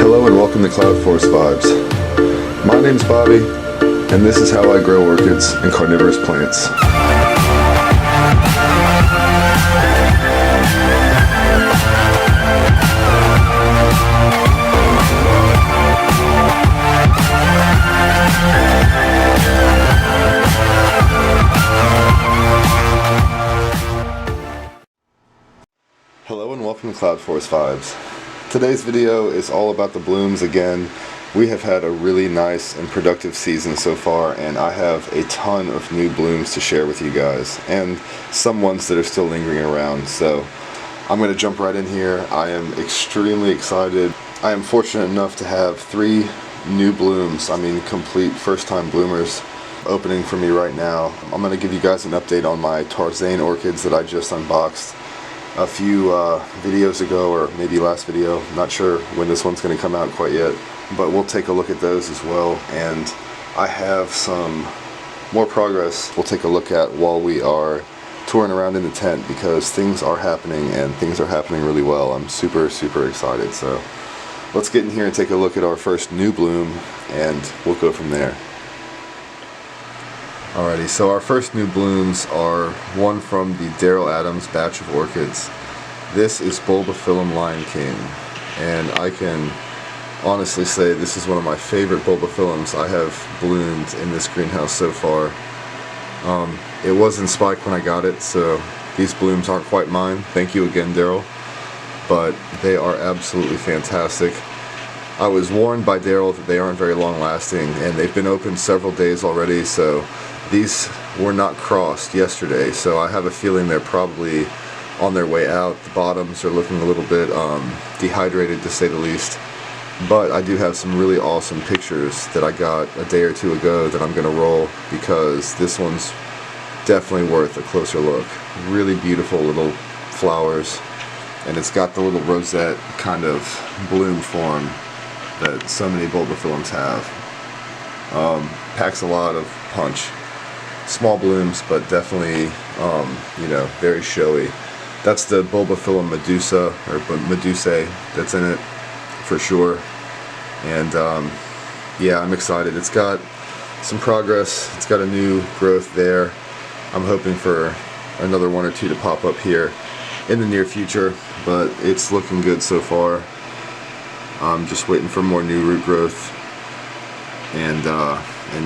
Hello and welcome to Cloudforest Vibes. My name's Bobby, and this is how I grow orchids and carnivorous plants. Hello and welcome to Cloudforest Vibes. Today's video is all about the blooms again. We have had a really nice and productive season so far, and I have a ton of new blooms to share with you guys, and some ones that are still lingering around. So I'm going to jump right in here. I am extremely excited. I am fortunate enough to have 3 new blooms, complete first-time bloomers, opening for me right now. I'm going to give you guys an update on my Tarzane orchids that I just unboxed a few videos ago, or maybe last video. Not sure when this one's going to come out quite yet, but we'll take a look at those as well. And I have some more progress we'll take a look at while we are touring around in the tent, because things are happening, and things are happening really well. I'm super excited. So let's get in here and take a look at our first new bloom, and we'll go from there. Alrighty, so our first new blooms are one from the Daryl Adams batch of orchids. This is Bulbophyllum Lion King, and I can honestly say this is one of my favorite bulbophyllums I have bloomed in this greenhouse so far. It was in spike when I got it, so these blooms aren't quite mine. Thank you again, Daryl, but they are absolutely fantastic. I was warned by Daryl that they aren't very long lasting, and they've been open several days already, so these were not crossed yesterday, so I have a feeling they're probably on their way out. The bottoms are looking a little bit dehydrated, to say the least, but I do have some really awesome pictures that I got a day or two ago that I'm going to roll, because this one's definitely worth a closer look. Really beautiful little flowers, and it's got the little rosette kind of bloom form that so many bulbophyllums have. Packs a lot of punch. Small blooms, but definitely, very showy. That's the Bulbophyllum Medusa, or Medusae, that's in it, for sure. And, yeah, I'm excited. It's got some progress. It's got a new growth there. I'm hoping for another 1 or 2 to pop up here in the near future, but it's looking good so far. I'm just waiting for more new root growth, and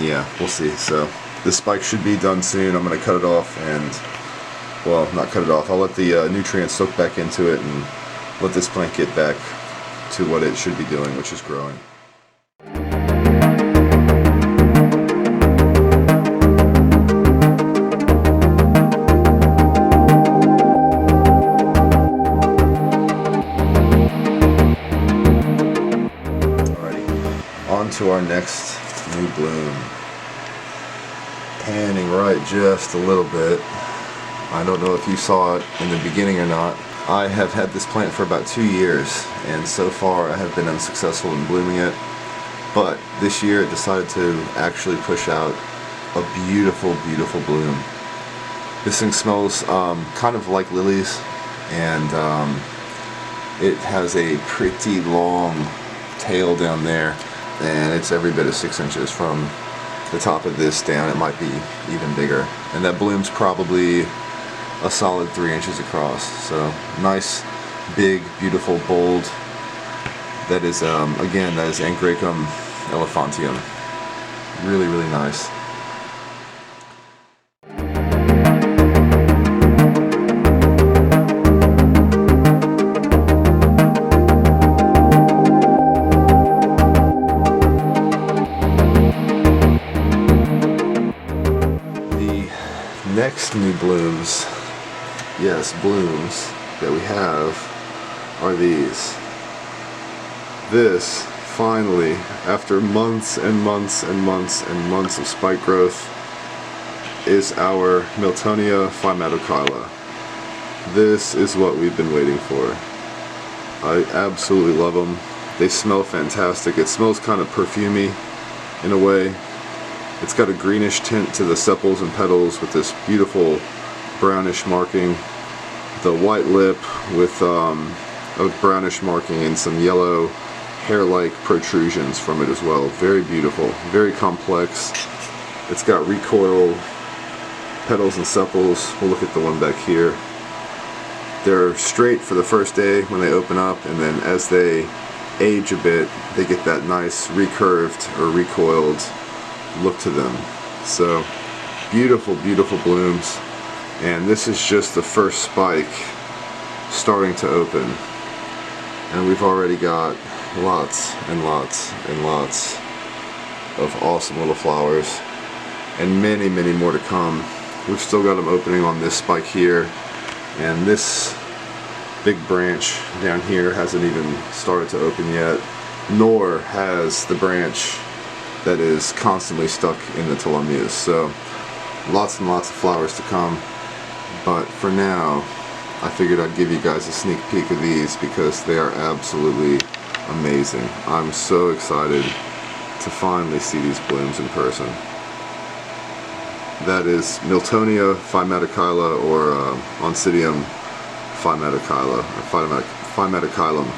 yeah, we'll see. So this spike should be done soon. I'm going to cut it off, and, well, not cut it off. I'll let the nutrients soak back into it and let this plant get back to what it should be doing, which is growing. Alrighty, on to our next new bloom. Panning right just a little bit. I don't know if you saw it in the beginning or not. I have had this plant for about 2 years, and so far I have been unsuccessful in blooming it, but this year it decided to actually push out a beautiful bloom. This thing smells kind of like lilies, and it has a pretty long tail down there, and it's every bit of 6 inches from the top of this down. It might be even bigger, and that bloom's probably a solid 3 inches across. So nice, big, beautiful, bold. That is again, that is Angraecum elephantium. Really nice. Next new blooms, yes, blooms that we have are these. This, finally, after months and months of spike growth, is our Miltonia Phymatochyla. This is what we've been waiting for. I absolutely love them. They smell fantastic. It smells kind of perfumey in a way. It's got a greenish tint to the sepals and petals with this beautiful brownish marking. The white lip with a brownish marking and some yellow hair-like protrusions from it as well. Very beautiful, very complex. It's got recoil petals and sepals. We'll look at the one back here. They're straight for the first day when they open up, and then as they age a bit, they get that nice recurved or recoiled look to them. So beautiful, beautiful blooms. And this is just the first spike starting to open. And we've already got lots and lots and lots of awesome little flowers, and many, many more to come. We've still got them opening on this spike here, and this big branch down here hasn't even started to open yet, nor has the branch that is constantly stuck in the Tolumnias. So lots and lots of flowers to come, but for now I figured I'd give you guys a sneak peek of these because they are absolutely amazing. I'm so excited to finally see these blooms in person. That is Miltonia Phymatichyla, or Oncidium Phymatichyla, or Phymatichyllum.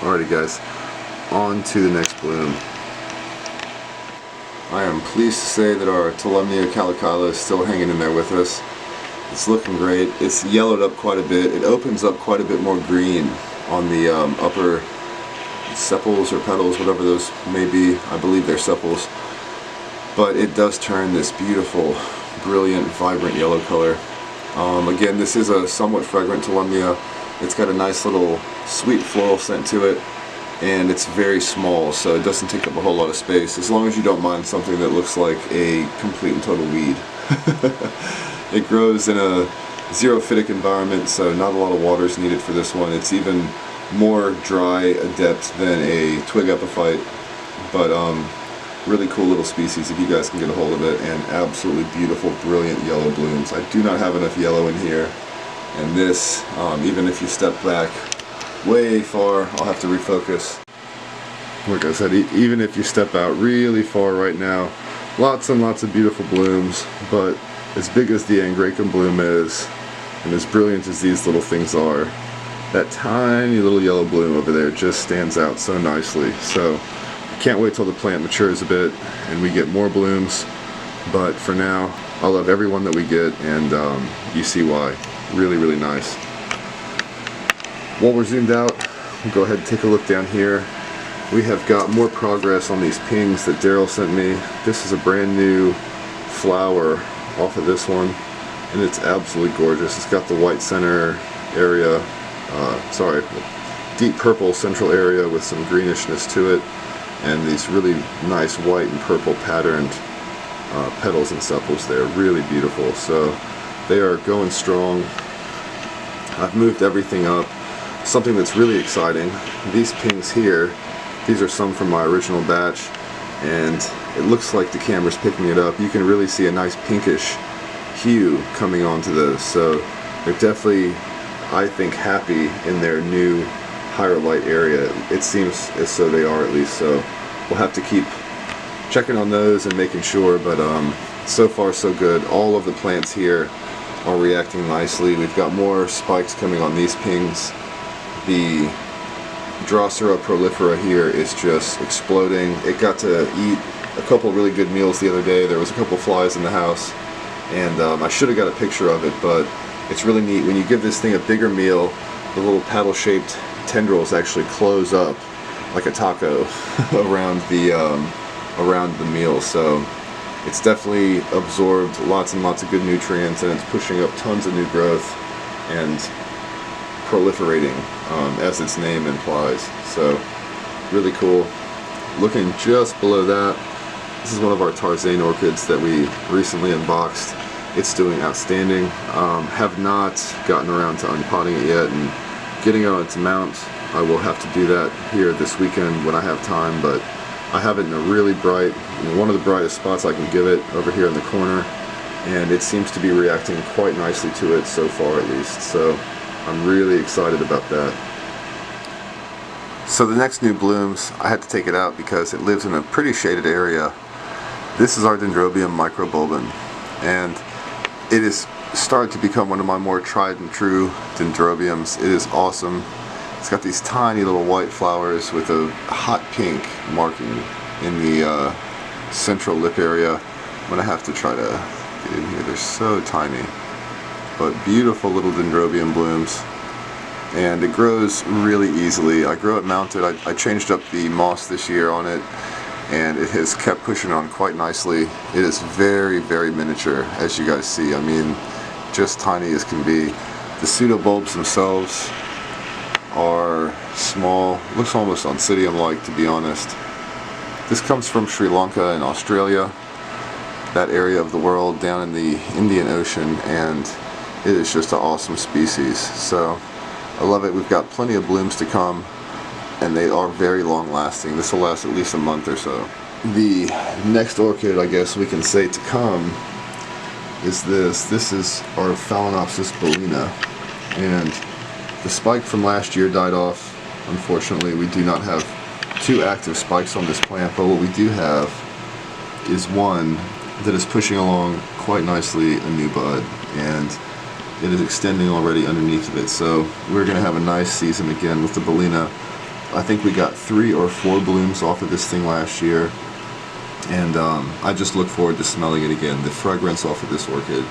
Alrighty guys, on to the next bloom. I am pleased to say that our Tolumnia calichyla is still hanging in there with us. It's looking great. It's yellowed up quite a bit. It opens up quite a bit more green on the upper sepals or petals, whatever those may be. I believe they're sepals. But it does turn this beautiful, brilliant, vibrant yellow color. Again, this is a somewhat fragrant Tolumnia. It's got a nice little sweet floral scent to it, and it's very small, so it doesn't take up a whole lot of space, as long as you don't mind something that looks like a complete and total weed. It grows in a xerophytic environment, so not a lot of water is needed for this one. It's even more dry adept than a twig epiphyte, but really cool little species if you guys can get a hold of it, and absolutely beautiful, brilliant yellow blooms. I do not have enough yellow in here. And this, even if you step back way far, I'll have to refocus. Like I said, even if you step out really far right now, lots and lots of beautiful blooms, but as big as the Angraecum bloom is, and as brilliant as these little things are, that tiny little yellow bloom over there just stands out so nicely. So I can't wait till the plant matures a bit and we get more blooms, but for now, I love every one that we get, and you see why. Really, really nice. While we're zoomed out, we'll go ahead and take a look down here. We have got more progress on these pings that Daryl sent me. This is a brand new flower off of this one, and it's absolutely gorgeous. It's got the white center area, deep purple central area with some greenishness to it, and these really nice white and purple patterned petals and sepals there. Really beautiful. So they are going strong. I've moved everything up. Something that's really exciting, these pings here, these are some from my original batch, and it looks like the camera's picking it up. You can really see a nice pinkish hue coming onto those, so they're definitely, I think, happy in their new higher light area. It seems as though they are, at least, so we'll have to keep checking on those and making sure, but so far so good. All of the plants here are reacting nicely. We've got more spikes coming on these pings. The Drosera prolifera here is just exploding. It got to eat a couple really good meals the other day. There was a couple flies in the house, and I should have got a picture of it, but it's really neat. When you give this thing a bigger meal, the little paddle-shaped tendrils actually close up like a taco around the meal. So it's definitely absorbed lots and lots of good nutrients, and it's pushing up tons of new growth and proliferating, as its name implies. So really cool. Looking just below that, this is one of our Tarzane orchids that we recently unboxed. It's doing outstanding. Have not gotten around to unpotting it yet and getting it on its mount. I will have to do that here this weekend when I have time, but I have it in a really bright, one of the brightest spots I can give it, over here in the corner, and it seems to be reacting quite nicely to it so far at least, so I'm really excited about that. So the next new blooms, I had to take it out because it lives in a pretty shaded area. This is our Dendrobium microbulbon, and it is starting to become one of my more tried and true Dendrobiums. It is awesome. It's got these tiny little white flowers with a hot pink marking in the central lip area. I'm gonna have to try to get in here. They're so tiny, but beautiful little Dendrobium blooms, and it grows really easily. I grow it mounted. I changed up the moss this year on it, and it has kept pushing on quite nicely. It is very, very miniature, as you guys see. I mean, just tiny as can be. The pseudobulbs themselves are small. Looks almost Oncidium-like, to be honest. This comes from Sri Lanka and Australia, that area of the world down in the Indian Ocean, and it is just an awesome species. So I love it. We've got plenty of blooms to come, and they are very long lasting. This will last at least a month or so. The next orchid, I guess we can say, to come is this. This is our Phalaenopsis bellina, and the spike from last year died off. Unfortunately, we do not have 2 active spikes on this plant, but what we do have is one that is pushing along quite nicely a new bud, and it is extending already underneath of it. So we're going to have a nice season again with the bellina. I think we got 3 or 4 blooms off of this thing last year, and I just look forward to smelling it again. The fragrance off of this orchid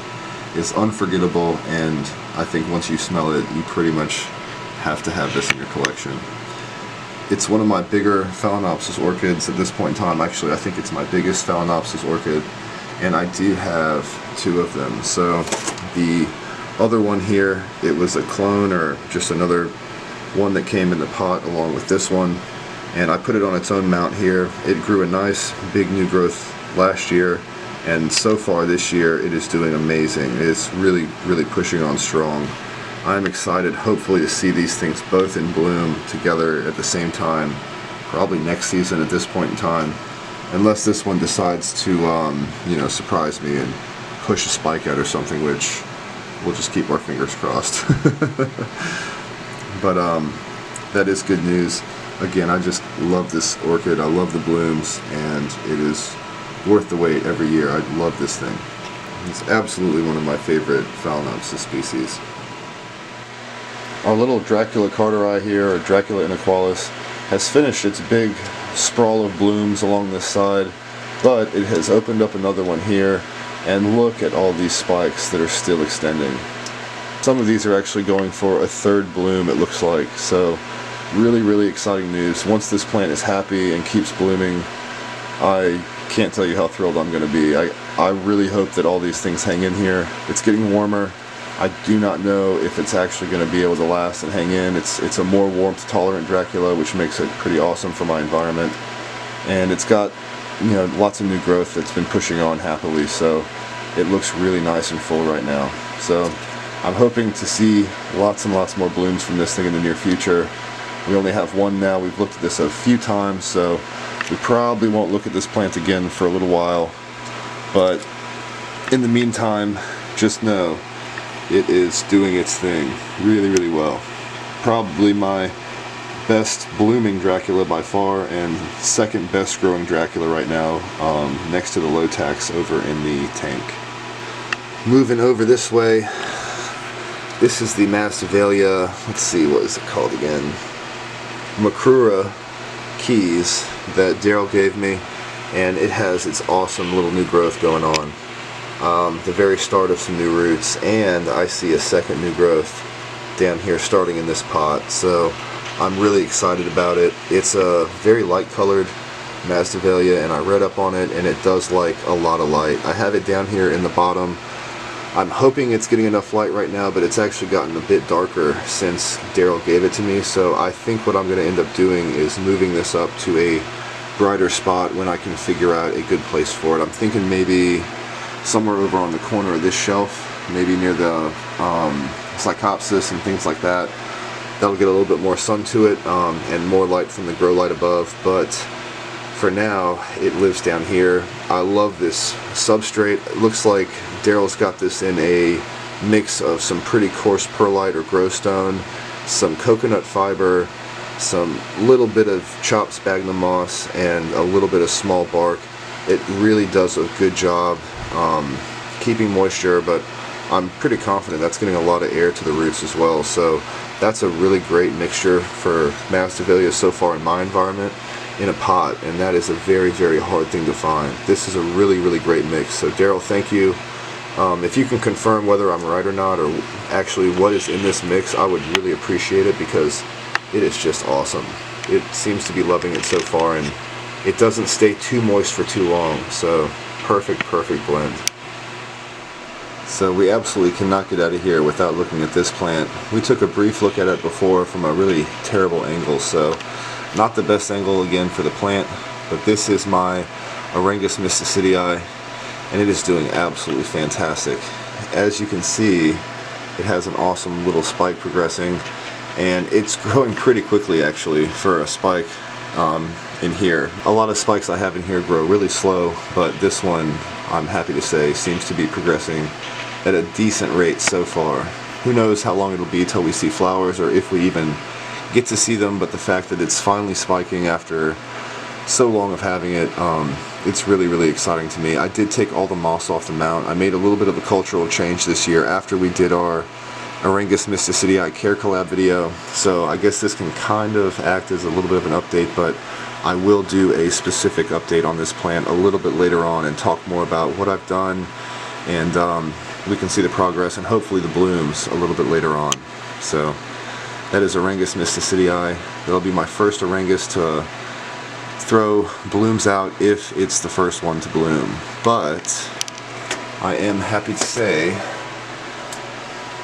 is unforgettable, and I think once you smell it, you pretty much have to have this in your collection. It's one of my bigger Phalaenopsis orchids at this point in time. Actually, I think it's my biggest Phalaenopsis orchid, and I do have 2 of them. So the other one here, it was a clone or just another one that came in the pot along with this one, and I put it on its own mount here. It grew a nice big new growth last year, and so far this year it is doing amazing. It's really, really pushing on strong. I'm excited, hopefully, to see these things both in bloom together at the same time, probably next season at this point in time, unless this one decides to you know, surprise me and push a spike out or something, which we'll just keep our fingers crossed. But that is good news. Again, I just love this orchid. I love the blooms, and it is worth the wait every year. I love this thing. It's absolutely one of my favorite Phalaenopsis species. Our little Dracula carteri here, or Dracula inequalis, has finished its big sprawl of blooms along this side, but it has opened up another one here, and look at all these spikes that are still extending. Some of these are actually going for a 3rd bloom, it looks like, so really, really exciting news. Once this plant is happy and keeps blooming, I can't tell you how thrilled I'm going to be. I really hope that all these things hang in here. It's getting warmer. I do not know if it's actually going to be able to last and hang in. It's a more warmth tolerant Dracula, which makes it pretty awesome for my environment. And it's got, you know, lots of new growth that's been pushing on happily, so it looks really nice and full right now. So I'm hoping to see lots and lots more blooms from this thing in the near future. We only have one now. We've looked at this a few times, so we probably won't look at this plant again for a little while. But in the meantime, just know it is doing its thing really, really well. Probably my best blooming Dracula by far, and 2nd best growing Dracula right now, next to the Lotax over in the tank. Moving over this way, this is the Masdevallia, let's see, what is it called again? Macrura keys that Daryl gave me, and it has its awesome little new growth going on. The very start of some new roots, and I see a 2nd new growth down here starting in this pot, so I'm really excited about it. It's a very light colored Masdevallia, and I read up on it, and it does like a lot of light. I have it down here in the bottom. I'm hoping it's getting enough light right now, but it's actually gotten a bit darker since Daryl gave it to me, so I think what I'm going to end up doing is moving this up to a brighter spot when I can figure out a good place for it. I'm thinking maybe somewhere over on the corner of this shelf, maybe near the Psychopsis and things like that. That'll get a little bit more sun to it and more light from the grow light above, but for now it lives down here. I love this substrate. It looks like Daryl's got this in a mix of some pretty coarse perlite or grow stone, some coconut fiber, some little bit of chopped sphagnum moss, and a little bit of small bark. It really does a good job keeping moisture, but I'm pretty confident that's getting a lot of air to the roots as well. So that's a really great mixture for Masdevallia so far in my environment in a pot, and that is a very, very hard thing to find. This is a really, really great mix. So Daryl, thank you. If you can confirm whether I'm right or not, or actually what is in this mix, I would really appreciate it, because it is just awesome. It seems to be loving it so far, and it doesn't stay too moist for too long, so perfect blend. So we absolutely cannot get out of here without looking at this plant. We took a brief look at it before from a really terrible angle, so not the best angle again for the plant, but this is my Arangus mysticeti, and it is doing absolutely fantastic. As you can see, it has an awesome little spike progressing, and it's growing pretty quickly actually for a spike in here. A lot of spikes I have in here grow really slow, but this one, I'm happy to say, seems to be progressing at a decent rate so far. Who knows how long it'll be till we see flowers, or if we even get to see them, but the fact that it's finally spiking after so long of having it, it's really, really exciting to me. I did take all the moss off the mount. I made a little bit of a cultural change this year after we did our Arangus mysticeti care collab video, so I guess this can kind of act as a little bit of an update, but I will do a specific update on this plant a little bit later on and talk more about what I've done, and we can see the progress and hopefully the blooms a little bit later on. So that is Arangus mysticeti. That'll be my first Arangus to throw blooms out if it's the first one to bloom. But I am happy to say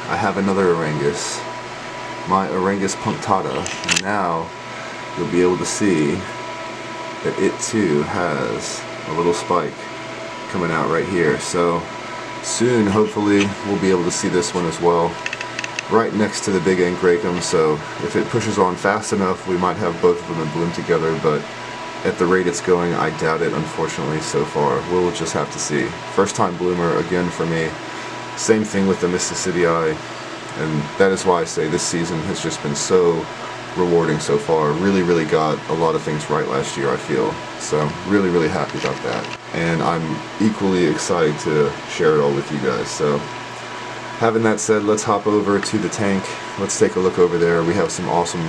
I have another Arangus, my Arangus punctata, and now you'll be able to see that it too has a little spike coming out right here. So soon, hopefully, we'll be able to see this one as well, right next to the big Angraecum. So if it pushes on fast enough, we might have both of them in bloom together, but at the rate it's going, I doubt it, unfortunately, so far. We'll just have to see. First time bloomer again for me. Same thing with the mysticeti, and that is why I say this season has just been so rewarding so far. Really, really got a lot of things right last year, I feel. So really, really happy about that. And I'm equally excited to share it all with you guys. So having that said, let's hop over to the tank. Let's take a look over there. We have some awesome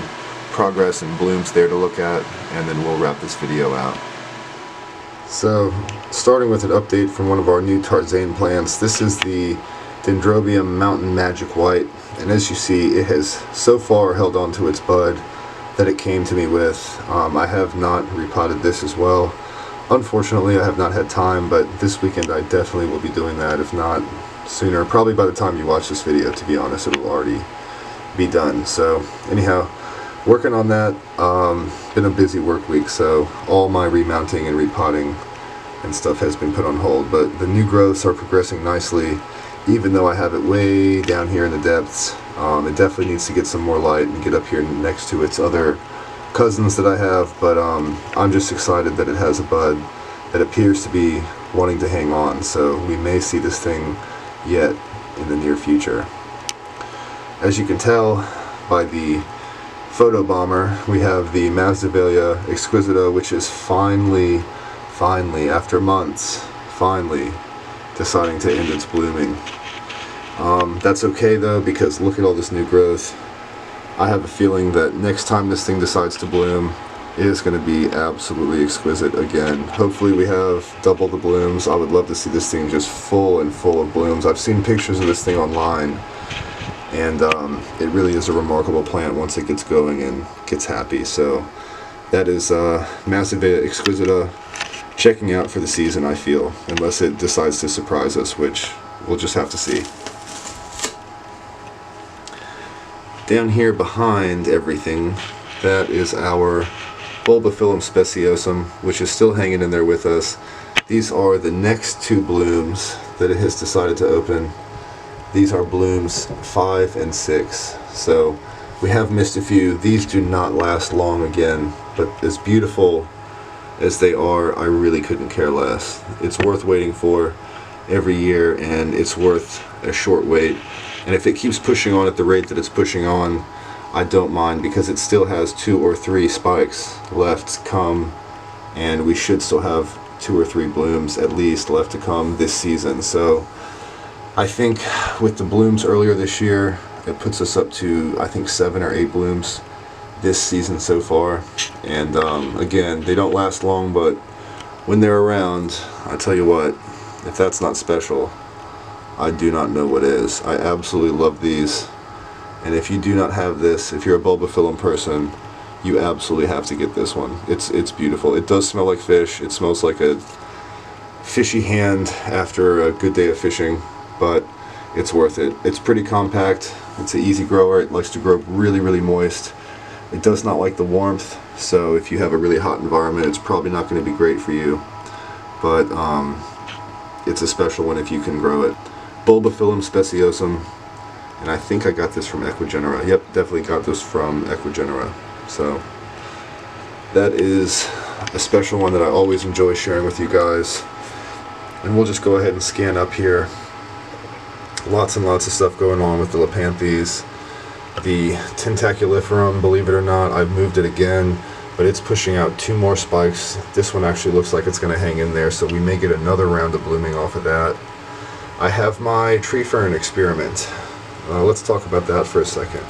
progress and blooms there to look at, and then we'll wrap this video out. So starting with an update from one of our new Tarzane plants. This is the Dendrobium Mountain Magic White, and as you see, it has so far held on to its bud that it came to me with. I have not repotted this as well. Unfortunately, I have not had time, but this weekend I definitely will be doing that, if not sooner. Probably by the time you watch this video, to be honest, it will already be done. So anyhow, working on that. Been a busy work week, so all my remounting and repotting and stuff has been put on hold, but the new growths are progressing nicely, even though I have it way down here in the depths. It definitely needs to get some more light and get up here next to its other cousins that I have, but I'm just excited that it has a bud that appears to be wanting to hang on, so we may see this thing yet in the near future. As you can tell by the photo bomber, we have the Masdevallia exquisita, which is finally, after months, finally deciding to end its blooming. That's okay though, because look at all this new growth. I have a feeling that next time this thing decides to bloom, it is going to be absolutely exquisite again. Hopefully we have double the blooms. I would love to see this thing just full of blooms. I've seen pictures of this thing online, and it really is a remarkable plant once it gets going and gets happy. So that is Masdevallia exquisita checking out for the season, I feel, unless it decides to surprise us, which we'll just have to see. Down here behind everything, that is our Bulbophyllum speciosum, which is still hanging in there with us. These are the next two blooms that it has decided to open. These are blooms 5 and 6. So we have missed a few. These do not last long again, but as beautiful as they are, I really couldn't care less. It's worth waiting for every year, and it's worth a short wait. And if it keeps pushing on at the rate that it's pushing on, I don't mind, because it still has 2 or 3 spikes left to come, and we should still have 2 or 3 blooms at least left to come this season. So I think with the blooms earlier this year, it puts us up to, I think, 7 or 8 blooms this season so far. And again, they don't last long, but when they're around, I tell you what, if that's not special, I do not know what is. I absolutely love these. And if you do not have this, if you're a bulbophyllum person, you absolutely have to get this one. It's beautiful. It does smell like fish. It smells like a fishy hand after a good day of fishing, but it's worth it. It's pretty compact. It's an easy grower. It likes to grow really, really moist. It does not like the warmth, so if you have a really hot environment, it's probably not going to be great for you. But it's a special one if you can grow it. Bulbophyllum speciosum, and I think I got this from Equigenera. Yep, definitely got this from Equigenera. So that is a special one that I always enjoy sharing with you guys. And we'll just go ahead and scan up here. Lots and lots of stuff going on with the Lepanthes. The Tentaculiferum, believe it or not, I've moved it again, but it's pushing out 2 more spikes. This one actually looks like it's going to hang in there, so we may get another round of blooming off of that. I have my tree fern experiment. Let's talk about that for a second.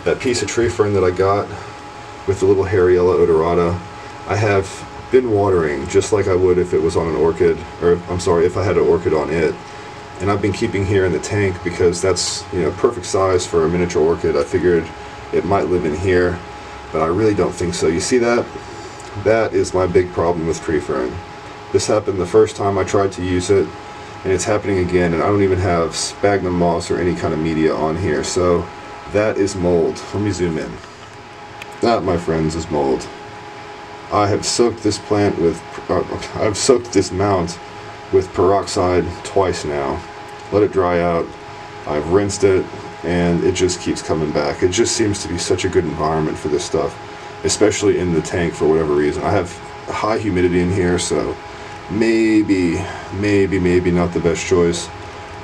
That piece of tree fern that I got with the little Hariella odorata, I have been watering just like I would if it was on an orchid, or I'm sorry, if I had an orchid on it. And I've been keeping here in the tank because that's, you know, perfect size for a miniature orchid. I figured it might live in here, but I really don't think so. You see that? That is my big problem with tree fern. This happened the first time I tried to use it, and it's happening again, and I don't even have sphagnum moss or any kind of media on here. So that is mold. Let me zoom in. That, my friends, is mold. I have soaked this plant with, I've soaked this mount with peroxide twice now. Let it dry out. I've rinsed it, and it just keeps coming back. It just seems to be such a good environment for this stuff, especially in the tank for whatever reason. I have high humidity in here, so maybe not the best choice.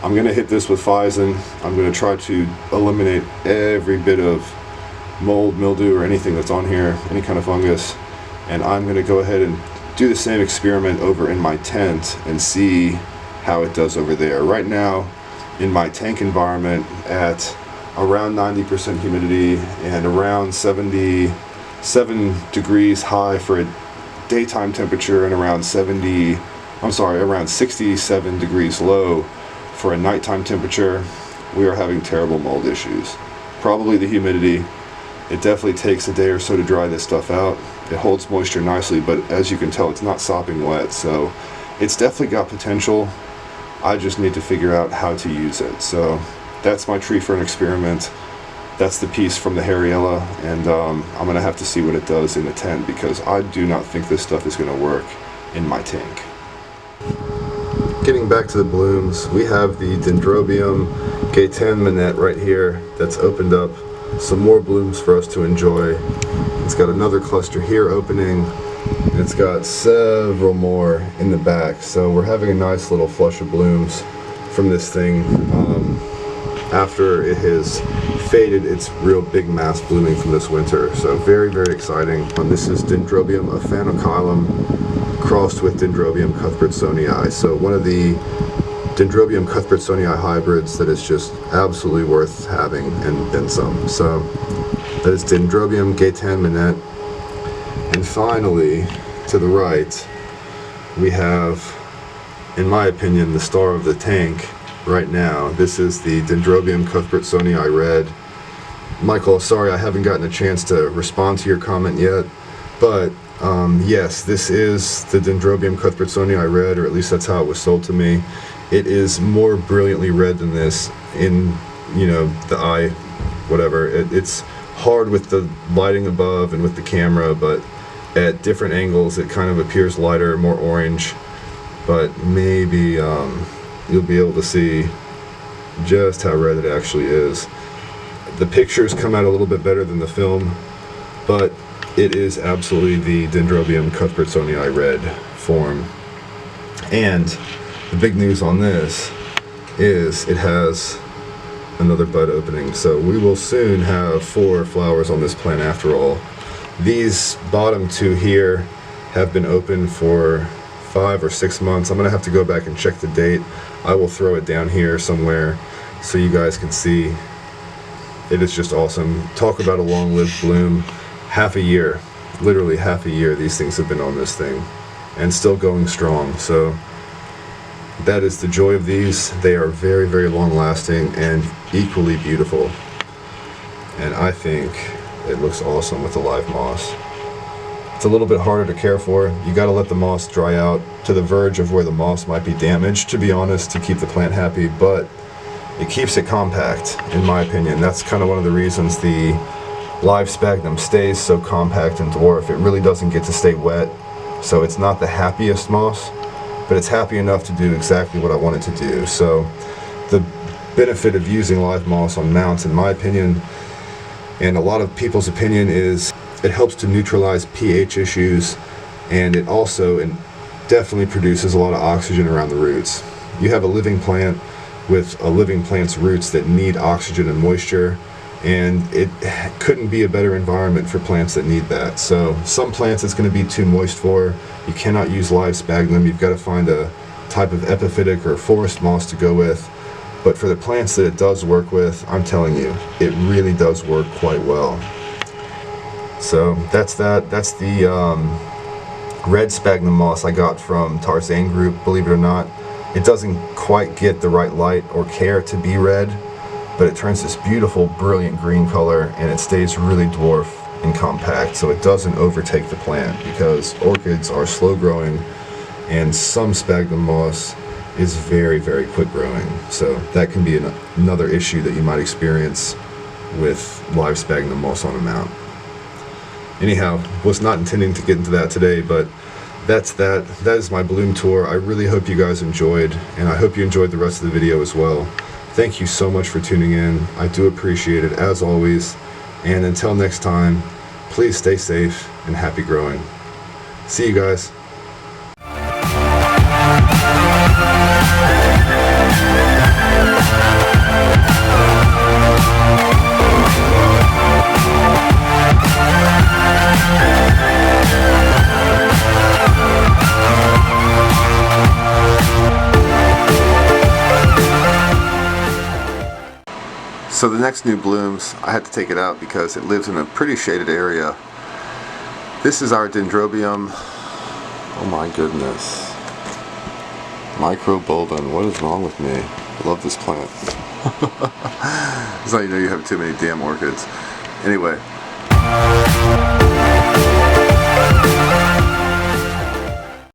I'm gonna hit this with Phison. I'm gonna try to eliminate every bit of mold, mildew, or anything that's on here, any kind of fungus, and I'm gonna go ahead and do the same experiment over in my tent and see how it does over there. Right now, in my tank environment at around 90% humidity and around 77 degrees high for a daytime temperature and around 67 degrees low for a nighttime temperature, we are having terrible mold issues. Probably the humidity. It definitely takes a day or so to dry this stuff out. It holds moisture nicely, but as you can tell, it's not sopping wet, so it's definitely got potential. I just need to figure out how to use it. So that's my tree fern experiment. That's the piece from the Hariella, and I'm gonna have to see what it does in the tent, because I do not think this stuff is gonna work in my tank. Getting back to the blooms, we have the Dendrobium Gaetan Minette right here that's opened up some more blooms for us to enjoy. It's got another cluster here opening, and it's got several more in the back, so we're having a nice little flush of blooms from this thing after it has faded its real big mass blooming from this winter. So very, very exciting. This is Dendrobium ophanocylum crossed with Dendrobium cuthbertsonii. So one of the Dendrobium cuthbertsonii hybrids that is just absolutely worth having, and then some. So that is Dendrobium Gaetan Minette. And finally, to the right, we have, in my opinion, the star of the tank right now. This is the Dendrobium cuthbertsonii red. Michael, sorry I haven't gotten a chance to respond to your comment yet, but yes, this is the Dendrobium cuthbertsonii red, or at least that's how it was sold to me. It is more brilliantly red than this in, you know, the eye, whatever. It's hard with the lighting above and with the camera, but at different angles it kind of appears lighter, more orange. But maybe you'll be able to see just how red it actually is. The pictures come out a little bit better than the film, but it is absolutely the Dendrobium cuthbertsonii red form. And the big news on this is it has another bud opening, so we will soon have 4 flowers on this plant after all. These bottom 2 here have been open for 5 or 6 months. I'm gonna have to go back and check the date. I will throw it down here somewhere so you guys can see. It is just awesome. Talk about a long-lived bloom. Half a year, literally half a year, these things have been on this thing and still going strong. So that is the joy of these. They are very, very long lasting and equally beautiful. And I think it looks awesome with the live moss. It's a little bit harder to care for. You gotta let the moss dry out to the verge of where the moss might be damaged, to be honest, to keep the plant happy, but it keeps it compact, in my opinion. That's kind of one of the reasons the live sphagnum stays so compact and dwarf. It really doesn't get to stay wet, so it's not the happiest moss, but it's happy enough to do exactly what I want it to do. So the benefit of using live moss on mounts, in my opinion, and a lot of people's opinion, is it helps to neutralize pH issues, and it also definitely produces a lot of oxygen around the roots. You have a living plant with a living plant's roots that need oxygen and moisture, and it couldn't be a better environment for plants that need that. So some plants it's going to be too moist for. You cannot use live sphagnum. You've got to find a type of epiphytic or forest moss to go with. But for the plants that it does work with, I'm telling you, it really does work quite well. So that's that. That's the red sphagnum moss I got from Tarzan Group, believe it or not. It doesn't quite get the right light or care to be red, but it turns this beautiful, brilliant green color, and it stays really dwarf and compact, so it doesn't overtake the plant, because orchids are slow growing, and some sphagnum moss is very, very quick growing. So that can be another issue that you might experience with live sphagnum moss on a mount. Anyhow, was not intending to get into that today, but that's that. That is my bloom tour. I really hope you guys enjoyed, and I hope you enjoyed the rest of the video as well. Thank you so much for tuning in. I do appreciate it, as always. And until next time, please stay safe and happy growing. See you guys. So the next new blooms, I had to take it out because it lives in a pretty shaded area. This is our Dendrobium. Oh my goodness. Microbulbon, what is wrong with me? I love this plant. It's how you know you have too many damn orchids. Anyway.